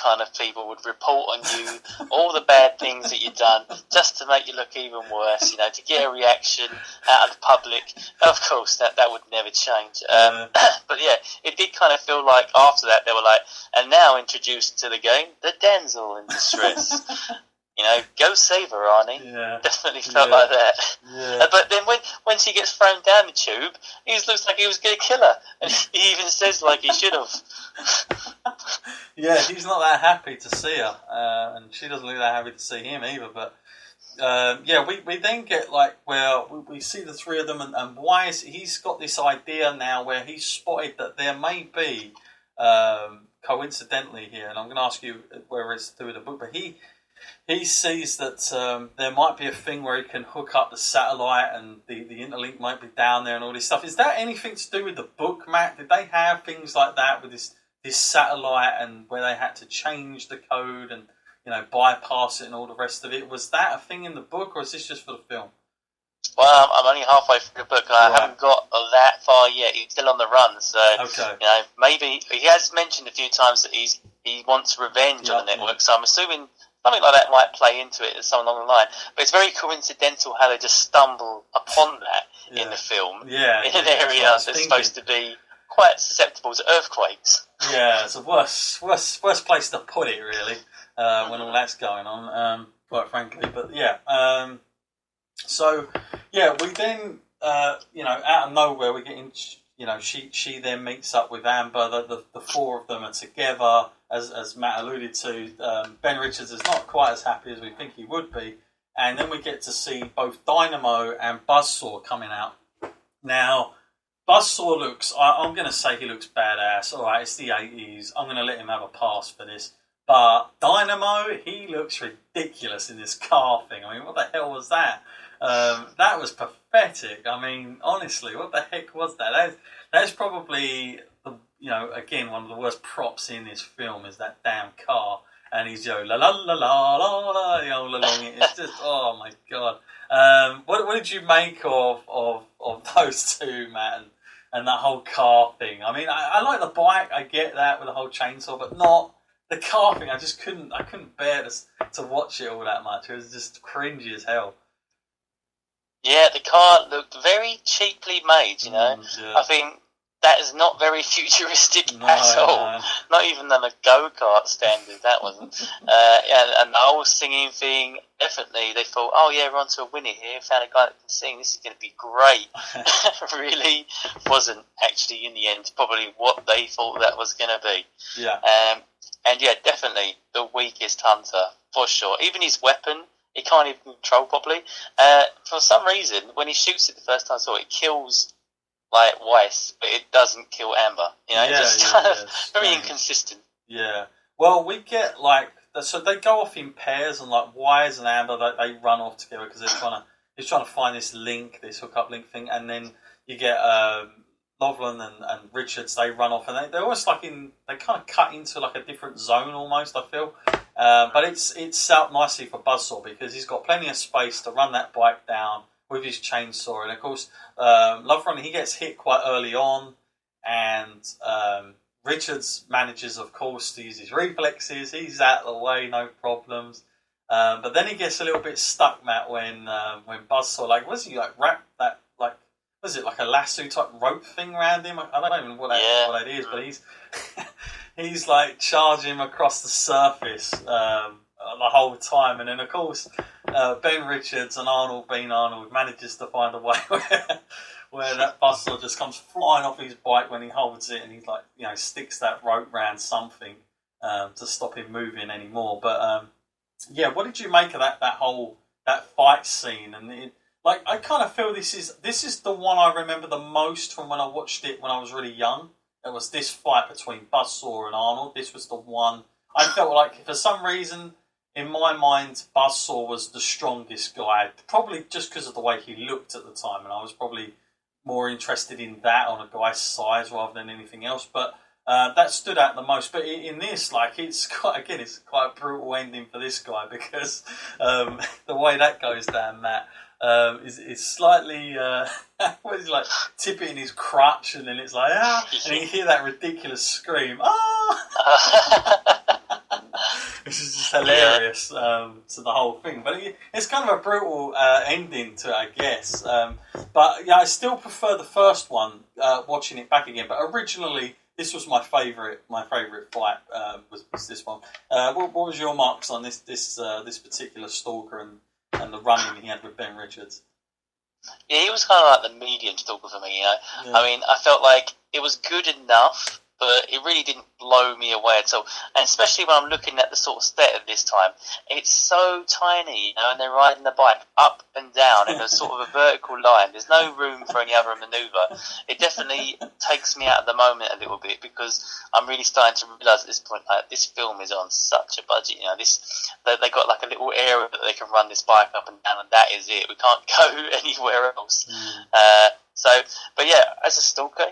kind of people would report on you all the bad things that you've done just to make you look even worse, to get a reaction out of the public. Of course, that would never change. But yeah, it did kind of feel like after that they were like, and now introduced to the game, the damsel in distress. Go save her, Arnie. Yeah. Definitely felt like that. Yeah. But then when she gets thrown down the tube, he looks like he was going to kill her. And he even says like he should have. Yeah, he's not that happy to see her. And she doesn't look that happy to see him either. But we then get we see the three of them and he's got this idea now where he's spotted that there may be, coincidentally here, and I'm going to ask you whether it's to do with the book, but he sees that there might be a thing where he can hook up the satellite and the interlink might be down there and all this stuff. Is that anything to do with the book, Matt? Did they have things like that with this satellite and where they had to change the code and bypass it and all the rest of it? Was that a thing in the book, or is this just for the film? Well, I'm only halfway through the book. I haven't got that far yet. He's still on the run, so maybe he has mentioned a few times that he wants revenge on the network. So I'm assuming something like that might play into it, something along the line. But it's very coincidental how they just stumble upon that in the film, in an area that's supposed to be quite susceptible to earthquakes. Yeah, it's a worse place to put it, really, when all that's going on, quite frankly. But we then, out of nowhere, we get in. She then meets up with Amber. The four of them are together. As Matt alluded to, Ben Richards is not quite as happy as we think he would be. And then we get to see both Dynamo and Buzzsaw coming out. Now, Buzzsaw looks, I'm going to say he looks badass. All right, it's the 80s. I'm going to let him have a pass for this. But Dynamo, he looks ridiculous in this car thing. I mean, what the hell was that? That was pathetic. I mean, honestly, what the heck was that? That's probably, again, one of the worst props in this film is that damn car. And he's la la la la la la along it. It's just, oh my god. What did you make of those two, Matt, and that whole car thing? I mean, I like the bike. I get that with the whole chainsaw, but not the car thing. I couldn't bear to watch it all that much. It was just cringy as hell. Yeah, the car looked very cheaply made, I think that is not very futuristic at all. No. Not even on a go-kart standard, that wasn't. And the whole singing thing, definitely, they thought, we're onto a winner here, found a guy that can sing, this is going to be great. Really wasn't actually, in the end, probably what they thought that was going to be. Yeah. Definitely the weakest hunter, for sure. Even his weapon, he can't even control properly. For some reason, when he shoots it the first time I saw it, it kills Weiss, but it doesn't kill Amber. Very inconsistent. Yeah. Well, we get so they go off in pairs, and Weiss and Amber they run off together because they're trying to find this link, this hookup link thing, and then you get Loveland and Richards. They run off, and they're almost they kind of cut into a different zone almost. I feel. But it's set up nicely for Buzzsaw because he's got plenty of space to run that bike down with his chainsaw. And of course, Loveland, he gets hit quite early on, and Richards manages, of course, to use his reflexes. He's out of the way, no problems. But then he gets a little bit stuck, Matt, when Buzzsaw, was he wrap that, was it a lasso type rope thing around him? I don't even know what that is, but he's charging him across the surface the whole time, and then of course Ben Richards and Bean Arnold manages to find a way where that Buzzsaw just comes flying off his bike when he holds it, and he sticks that rope round something to stop him moving anymore. But what did you make of that fight scene? And I kind of feel this is the one I remember the most from when I watched it when I was really young. It was this fight between Buzzsaw and Arnold. This was the one I felt like, for some reason, in my mind, Buzzsaw was the strongest guy. Probably just because of the way he looked at the time, and I was probably more interested in that on a guy's size rather than anything else. But that stood out the most. But in this, it's quite a brutal ending for this guy because the way that goes down, Matt. Is slightly what is he tipping his crutch, and then it's and you hear that ridiculous scream, which is just hilarious to the whole thing. But it's kind of a brutal ending to it, I guess. But yeah, I still prefer the first one, watching it back again. But originally, this was my favourite. My favourite fight was this one. What was your marks on this particular Stalker and the run-in he had with Ben Richards? Yeah, he was kind of like the medium Stalker for me. Yeah. I mean, I felt like it was good enough, but it really didn't blow me away at all. And especially when I'm looking at the sort of set at this time, it's so tiny, and they're riding the bike up and down in a sort of a vertical line. There's no room for any other manoeuvre. It definitely takes me out of the moment a little bit, because I'm really starting to realise at this point, like, this film is on such a budget. They got like a little area that they can run this bike up and down, and that is it. We can't go anywhere else. But yeah, as a Stalker,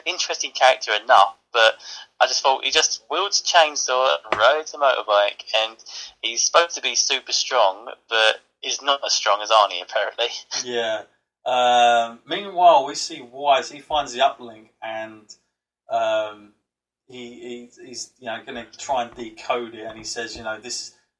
interesting character enough, but I just thought he just wields a chainsaw and rides a motorbike, and he's supposed to be super strong, but is not as strong as Arnie, apparently. Yeah. Meanwhile, we see Wise. He finds the uplink, and he's going to try and decode it, and he says,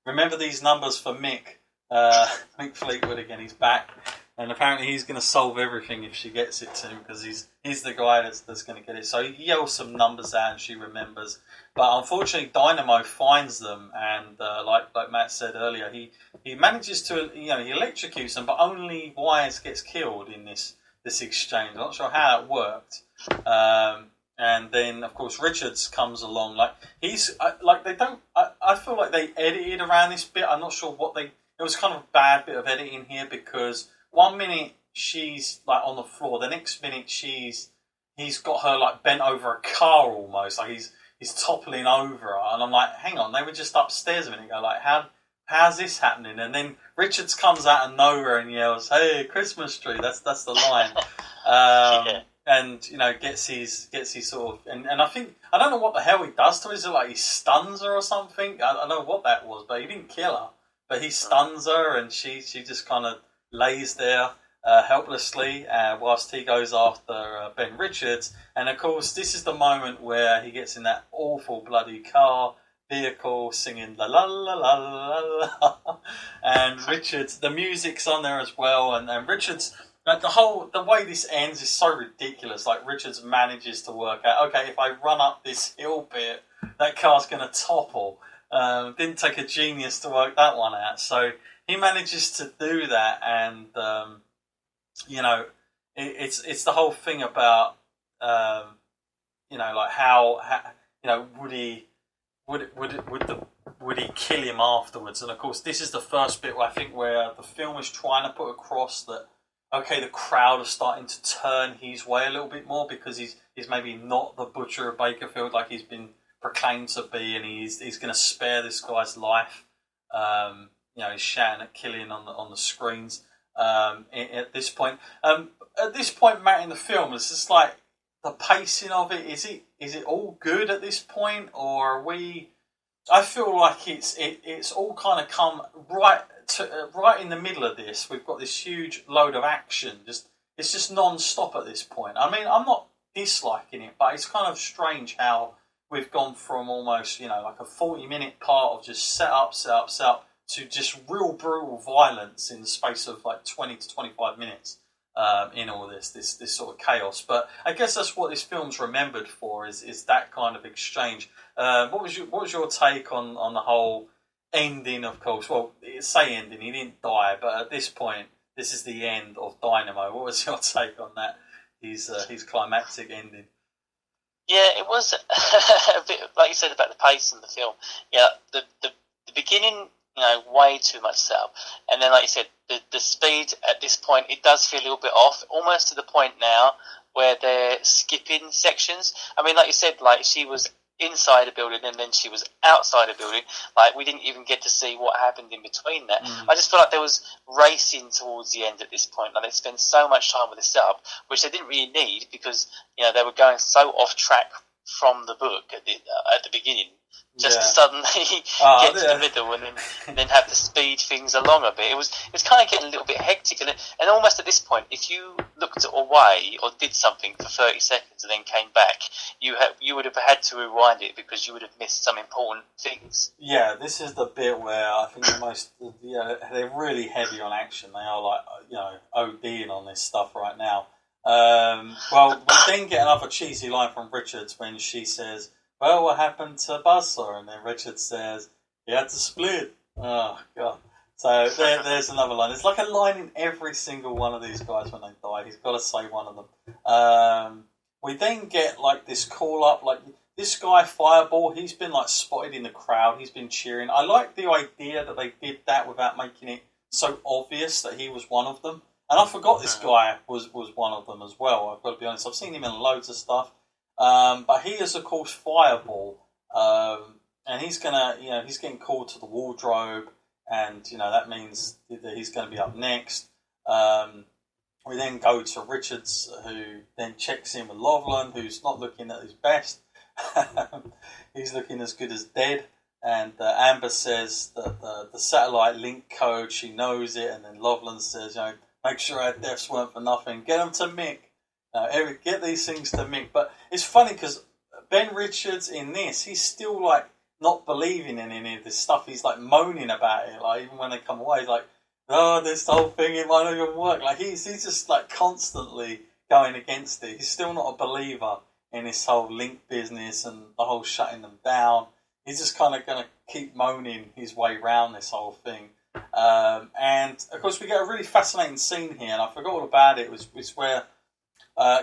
remember these numbers for Mick. Mick Fleetwood again. He's back. And apparently he's going to solve everything if she gets it to him, because he's the guy that's going to get it. So he yells some numbers out and she remembers. But unfortunately, Dynamo finds them, and like Matt said earlier, he manages to, he electrocutes them, but only Wise gets killed in this exchange. I'm not sure how it worked. And then, of course, Richards comes along. I feel like they edited around this bit. I'm not sure it was kind of a bad bit of editing here, because 1 minute she's like on the floor, the next minute he's got her like bent over a car almost, like he's toppling over her, and I'm like, hang on, they were just upstairs a minute ago, like how's this happening? And then Richards comes out of nowhere and yells, "Hey, Christmas tree!" That's the line. And gets his sort of, and I think, I don't know what the hell he does to her. Is it like he stuns her or something? I don't know what that was, but he didn't kill her, but he stuns her, and she just kind of lays there helplessly whilst he goes after Ben Richards. And of course, this is the moment where he gets in that awful bloody vehicle singing la la la la la la, and Richards, the music's on there as well, and Richards, like the way this ends is so ridiculous. Like, Richards manages to work out, okay, if I run up this hill bit, that car's going to topple. Didn't take a genius to work that one out. So he manages to do that, and it's the whole thing about like how would he kill him afterwards? And of course, this is the first bit where I think where the film is trying to put across that, okay, the crowd are starting to turn his way a little bit more, because he's maybe not the butcher of Bakerfield like he's been proclaimed to be, and he's going to spare this guy's life. He's shouting at killing on the screens at this point. At this point, Matt, in the film, it's just like the pacing of it. Is it all good at this point, or are we? I feel like it's all kind of come right in the middle of this. We've got this huge load of action. It's just non-stop at this point. I mean, I'm not disliking it, but it's kind of strange how we've gone from almost like a 40-minute part of just set up to just real brutal violence in the space of like 20 to 25 minutes in all this sort of chaos. But I guess that's what this film's remembered for, is that kind of exchange. What was your take on the whole ending? Of course, well, say ending, he didn't die, but at this point, this is the end of Dynamo. What was your take on that? His climactic ending. Yeah, it was a bit like you said about the pace in the film. Yeah, the beginning, way too much setup, and then like you said, the speed at this point, it does feel a little bit off, almost to the point now where they're skipping sections. I mean, like you said, like she was inside a building and then she was outside a building. Like, we didn't even get to see what happened in between that. I just feel like there was racing towards the end at this point. Like, they spent so much time with the setup, which they didn't really need, because they were going so off track from the book at the beginning. just to suddenly get to the middle and then have to speed things along a bit. It was kind of getting a little bit hectic, and almost at this point, if you looked away or did something for 30 seconds and then came back, you would have had to rewind it because you would have missed some important things. Yeah, this is the bit where I think they're really heavy on action. They are like ODing on this stuff right now. Well, we then get another cheesy line from Richards when she says, "Well, what happened to Buzzsaw?" And then Richard says, "He had to split." Oh, God. So there's another line. There's like a line in every single one of these guys when they die. He's got to say one of them. We then get like this call up, like this guy Fireball, he's been like spotted in the crowd. He's been cheering. I like the idea that they did that without making it so obvious that he was one of them. And I forgot this guy was one of them as well. I've got to be honest. I've seen him in loads of stuff. But he is, of course, Fireball. And he's getting called to the wardrobe. And, that means that he's going to be up next. We then go to Richards, who then checks in with Loveland, who's not looking at his best. He's looking as good as dead. And Amber says that the satellite link code, she knows it. And then Loveland says, make sure our deaths weren't for nothing. Get them to Mick. Eric, get these things to Mick. But it's funny because Ben Richards in this, he's still like not believing in any of this stuff. He's like moaning about it. Like even when they come away, he's like, "Oh, this whole thing, it might not even work." Like he's just like constantly going against it. He's still not a believer in this whole link business and the whole shutting them down. He's just kind of going to keep moaning his way around this whole thing. And of course we get a really fascinating scene here, and I forgot all about it. It's where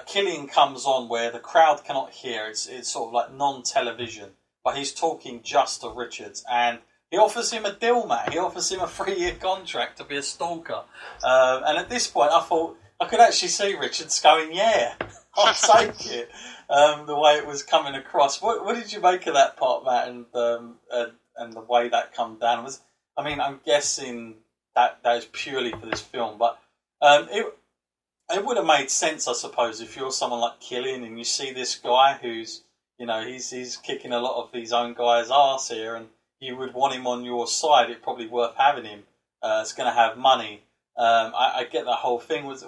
Killian comes on, where the crowd cannot hear. It's sort of like non-television, but he's talking just to Richards, and he offers him a deal, Matt. He offers him a 3-year contract to be a stalker. And at this point, I thought I could actually see Richards going, "Yeah, I'll take it." The way it was coming across. What did you make of that part, Matt, and the way that come down? I'm guessing that is purely for this film, but it would have made sense, I suppose, if you're someone like Killian and you see this guy who's, he's kicking a lot of his own guys' arse here, and you would want him on your side. It's probably worth having him. It's going to have money. I get that whole thing. Was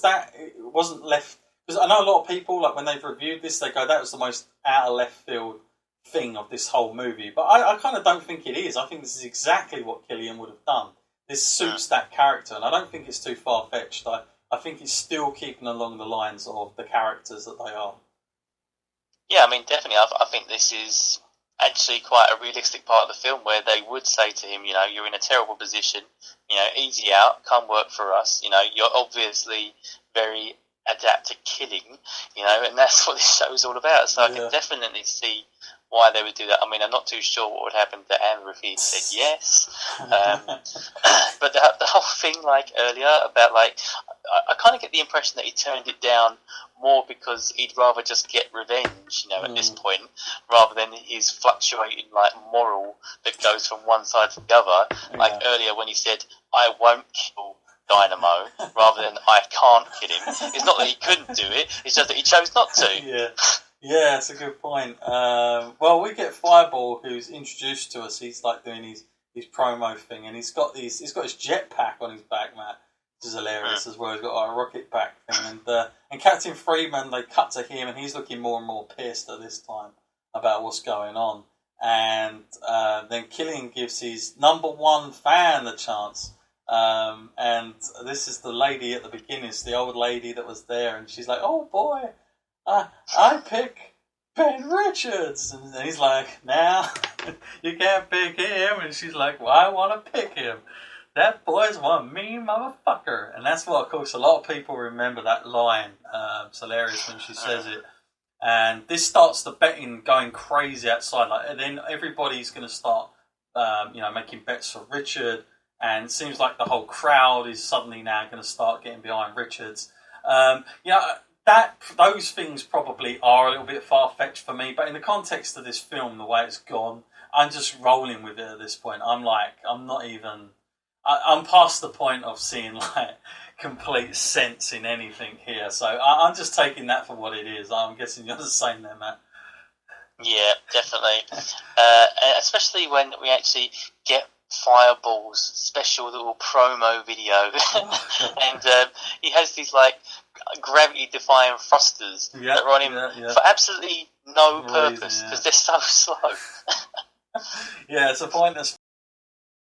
that? It wasn't left. Because I know a lot of people, like when they've reviewed this, they go, "That was the most out of left field thing of this whole movie." But I kind of don't think it is. I think this is exactly what Killian would have done. This suits that character, and I don't think it's too far-fetched. I think it's still keeping along the lines of the characters that they are. Yeah, definitely. I think this is actually quite a realistic part of the film where they would say to him, "You're in a terrible position. Easy out. Come work for us. You're obviously very adept at killing. And that's what this show's all about." So I can definitely see why they would do that. I'm not too sure what would happen to Amber if he said yes. But the whole thing, like earlier, about like, I kind of get the impression that he turned it down more because he'd rather just get revenge, at this point, rather than his fluctuating like moral that goes from one side to the other. Like earlier when he said, "I won't kill Dynamo," rather than "I can't kill him." It's not that he couldn't do it; it's just that he chose not to. Yeah, that's a good point. Well, we get Fireball, who's introduced to us. He's like doing his promo thing, and he's got his jetpack on his back, Matt, which is hilarious as well. He's got a rocket pack thing, and Captain Freeman. They cut to him, and he's looking more and more pissed at this time about what's going on. And then Killian gives his number one fan a chance. And this is the lady at the beginning. It's the old lady that was there, and she's like, "Oh boy, I pick Ben Richards," and he's like, "Now you can't pick him," and she's like, "Well, I want to pick him. That boy's one mean motherfucker." And that's what, of course, a lot of people remember that line. It's hilarious when she says it. And this starts the betting going crazy outside. Like, and then everybody's going to start, making bets for Richard. And it seems like the whole crowd is suddenly now going to start getting behind Richards. Those things probably are a little bit far-fetched for me, but in the context of this film, the way it's gone, I'm just rolling with it at this point. I'm past the point of seeing like complete sense in anything here, so I'm just taking that for what it is. I'm guessing you're the same there, Matt. Yeah, definitely. Especially when we actually get Fireball's special little promo video, and he has these like gravity-defying thrusters that are on him for absolutely no purpose because they're so slow. Yeah, it's a pointless